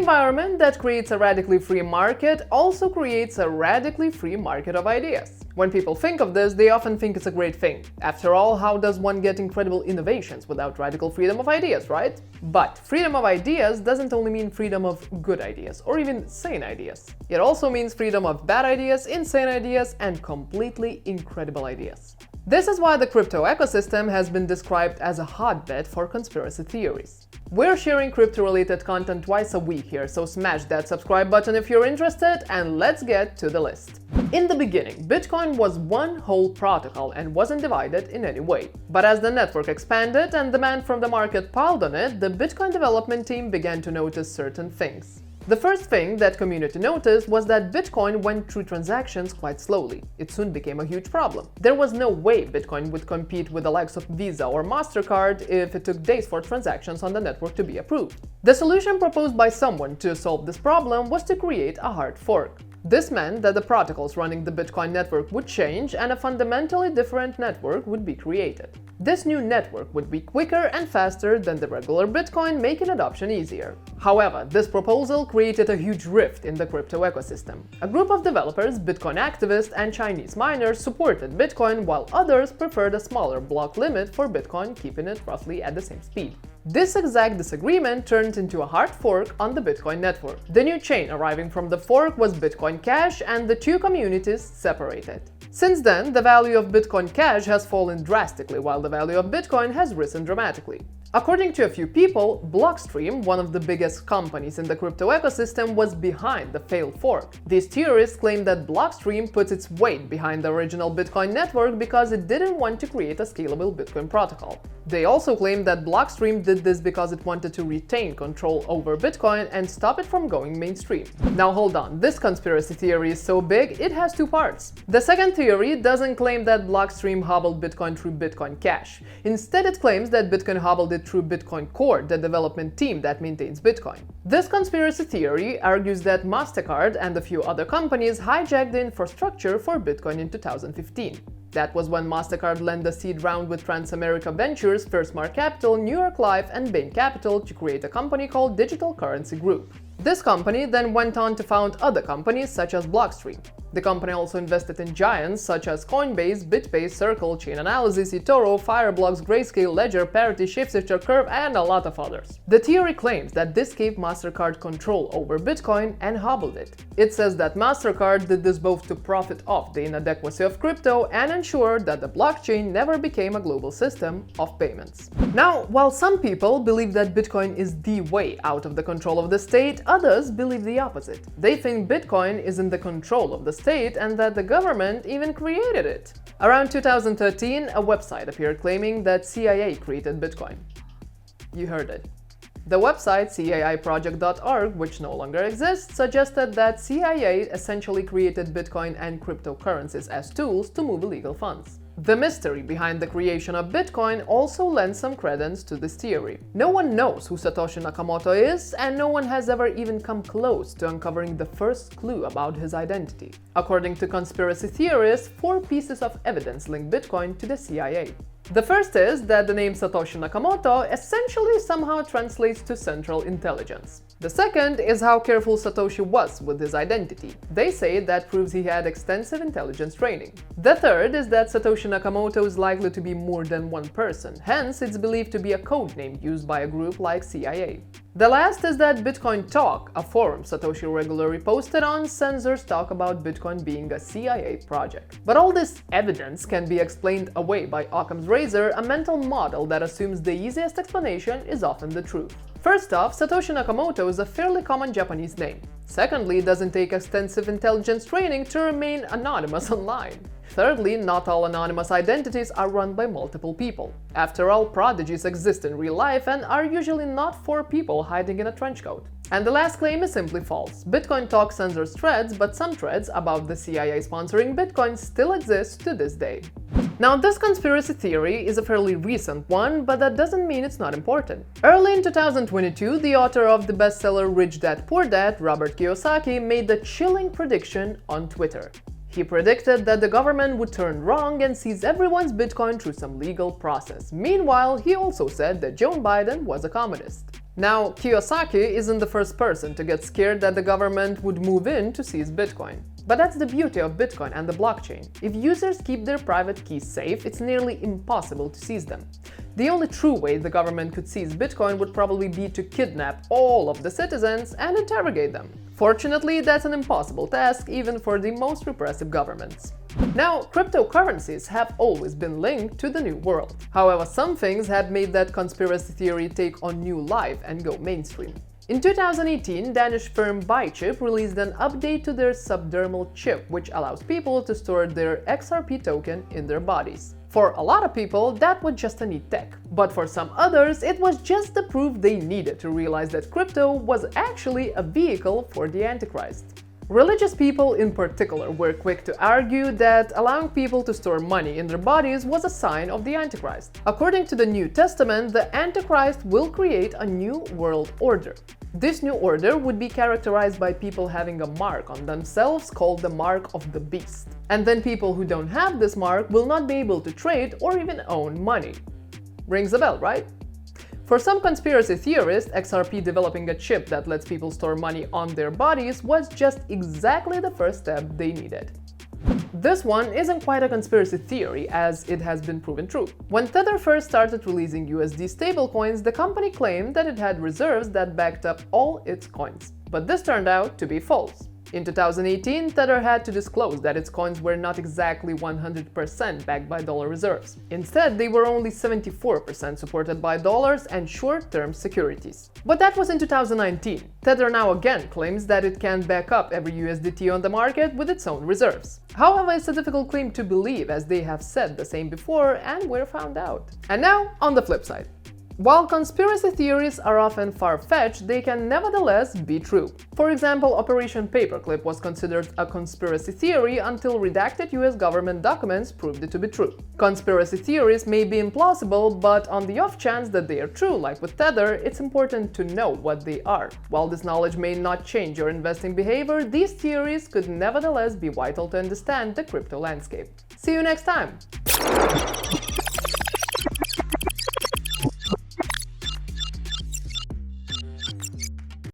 environment that creates a radically free market also creates a radically free market of ideas. When people think of this, they often think it's a great thing. After all, how does one get incredible innovations without radical freedom of ideas, right? But freedom of ideas doesn't only mean freedom of good ideas, or even sane ideas. It also means freedom of bad ideas, insane ideas, and completely incredible ideas. This is why the crypto ecosystem has been described as a hotbed for conspiracy theories. We're sharing crypto-related content twice a week here, so smash that subscribe button if you're interested, and let's get to the list. In the beginning, Bitcoin was one whole protocol and wasn't divided in any way. But as the network expanded and demand from the market piled on it, the Bitcoin development team began to notice certain things. The first thing that community noticed was that Bitcoin went through transactions quite slowly. It soon became a huge problem. There was no way Bitcoin would compete with the likes of Visa or MasterCard if it took days for transactions on the network to be approved. The solution proposed by someone to solve this problem was to create a hard fork. This meant that the protocols running the Bitcoin network would change and a fundamentally different network would be created. This new network would be quicker and faster than the regular Bitcoin, making adoption easier. However, this proposal created a huge rift in the crypto ecosystem. A group of developers, Bitcoin activists, and Chinese miners supported Bitcoin, while others preferred a smaller block limit for Bitcoin, keeping it roughly at the same speed. This exact disagreement turned into a hard fork on the Bitcoin network. The new chain arriving from the fork was Bitcoin Cash, and the two communities separated. Since then, the value of Bitcoin Cash has fallen drastically, while the value of Bitcoin has risen dramatically. According to a few people, BLOCKSTREAM, one of the biggest companies in the crypto ecosystem, was behind the failed fork. These theorists claim that BLOCKSTREAM puts its weight behind the original Bitcoin network because it didn't want to create a scalable Bitcoin protocol. They also claim that BLOCKSTREAM did this because it wanted to retain control over Bitcoin and stop it from going mainstream. Now hold on, this conspiracy theory is so big, it has two parts. The second theory doesn't claim that BLOCKSTREAM hobbled Bitcoin through Bitcoin Cash. Instead, it claims that Bitcoin hobbled it through Bitcoin Core, the development team that maintains Bitcoin. This conspiracy theory argues that MasterCard and a few other companies hijacked the infrastructure for Bitcoin in 2015. That was when MasterCard lent a seed round with Transamerica Ventures, First Mark Capital, New York Life, and Bain Capital to create a company called Digital Currency Group. This company then went on to found other companies such as BLOCKSTREAM. The company also invested in giants such as Coinbase, BitPay, Circle, Chainalysis, eToro, Fireblocks, Grayscale, Ledger, Parity, Shapeshifter, Curve, and a lot of others. The theory claims that this gave MasterCard control over Bitcoin and hobbled it. It says that MasterCard did this both to profit off the inadequacy of crypto and ensure that the blockchain never became a global system of payments. Now, while some people believe that Bitcoin is the way out of the control of the state, others believe the opposite. They think Bitcoin is in the control of the state and that the government even created it. Around 2013, a website appeared claiming that CIA created Bitcoin. You heard it. The website CAIproject.org, which no longer exists, suggested that CIA essentially created Bitcoin and cryptocurrencies as tools to move illegal funds. The mystery behind the creation of Bitcoin also lends some credence to this theory. No one knows who Satoshi Nakamoto is, and no one has ever even come close to uncovering the first clue about his identity. According to conspiracy theorists, 4 pieces of evidence link Bitcoin to the CIA. The first is that the name Satoshi Nakamoto essentially somehow translates to Central Intelligence. The second is how careful Satoshi was with his identity. They say that proves he had extensive intelligence training. The third is that Satoshi Nakamoto is likely to be more than one person, hence it's believed to be a code name used by a group like CIA. The last is that Bitcoin Talk, a forum Satoshi regularly posted on, censors talk about Bitcoin being a CIA project. But all this evidence can be explained away by Occam's razor, a mental model that assumes the easiest explanation is often the truth. First off, Satoshi Nakamoto is a fairly common Japanese name. Secondly, it doesn't take extensive intelligence training to remain anonymous online. Thirdly, not all anonymous identities are run by multiple people. After all, prodigies exist in real life and are usually not 4 people hiding in a trenchcoat. And the last claim is simply false. Bitcoin Talk censors threads, but some threads about the CIA sponsoring Bitcoin still exist to this day. Now, this conspiracy theory is a fairly recent one, but that doesn't mean it's not important. Early in 2022, the author of the bestseller Rich Dad Poor Dad, Robert Kiyosaki, made the chilling prediction on Twitter. He predicted that the government would turn wrong and seize everyone's Bitcoin through some legal process. Meanwhile, he also said that Joe Biden was a communist. Now, Kiyosaki isn't the first person to get scared that the government would move in to seize Bitcoin. But that's the beauty of Bitcoin and the blockchain. If users keep their private keys safe, it's nearly impossible to seize them. The only true way the government could seize Bitcoin would probably be to kidnap all of the citizens and interrogate them. Fortunately, that's an impossible task even for the most repressive governments. Now, cryptocurrencies have always been linked to the New World. However, some things had made that conspiracy theory take on new life and go mainstream. In 2018, Danish firm Bychip released an update to their subdermal chip, which allows people to store their XRP token in their bodies. For a lot of people, that was just a neat tech. But for some others, it was just the proof they needed to realize that crypto was actually a vehicle for the Antichrist. Religious people in particular were quick to argue that allowing people to store money in their bodies was a sign of the Antichrist. According to the New Testament, the Antichrist will create a new world order. This new order would be characterized by people having a mark on themselves called the mark of the beast. And then people who don't have this mark will not be able to trade or even own money. Rings a bell, right? For some conspiracy theorists, XRP developing a chip that lets people store money on their bodies was just exactly the first step they needed. This one isn't quite a conspiracy theory, as it has been proven true. When Tether first started releasing USD stablecoins, the company claimed that it had reserves that backed up all its coins. But this turned out to be false. In 2018, Tether had to disclose that its coins were not exactly 100% backed by dollar reserves. Instead, they were only 74% supported by dollars and short-term securities. But that was in 2019. Tether now again claims that it can back up every USDT on the market with its own reserves. However, it's a difficult claim to believe, as they have said the same before and were found out. And now, on the flip side. While conspiracy theories are often far-fetched, they can nevertheless be true. For example, Operation Paperclip was considered a conspiracy theory until redacted US government documents proved it to be true. Conspiracy theories may be implausible, but on the off chance that they are true, like with Tether, it's important to know what they are. While this knowledge may not change your investing behavior, these theories could nevertheless be vital to understand the crypto landscape. See you next time!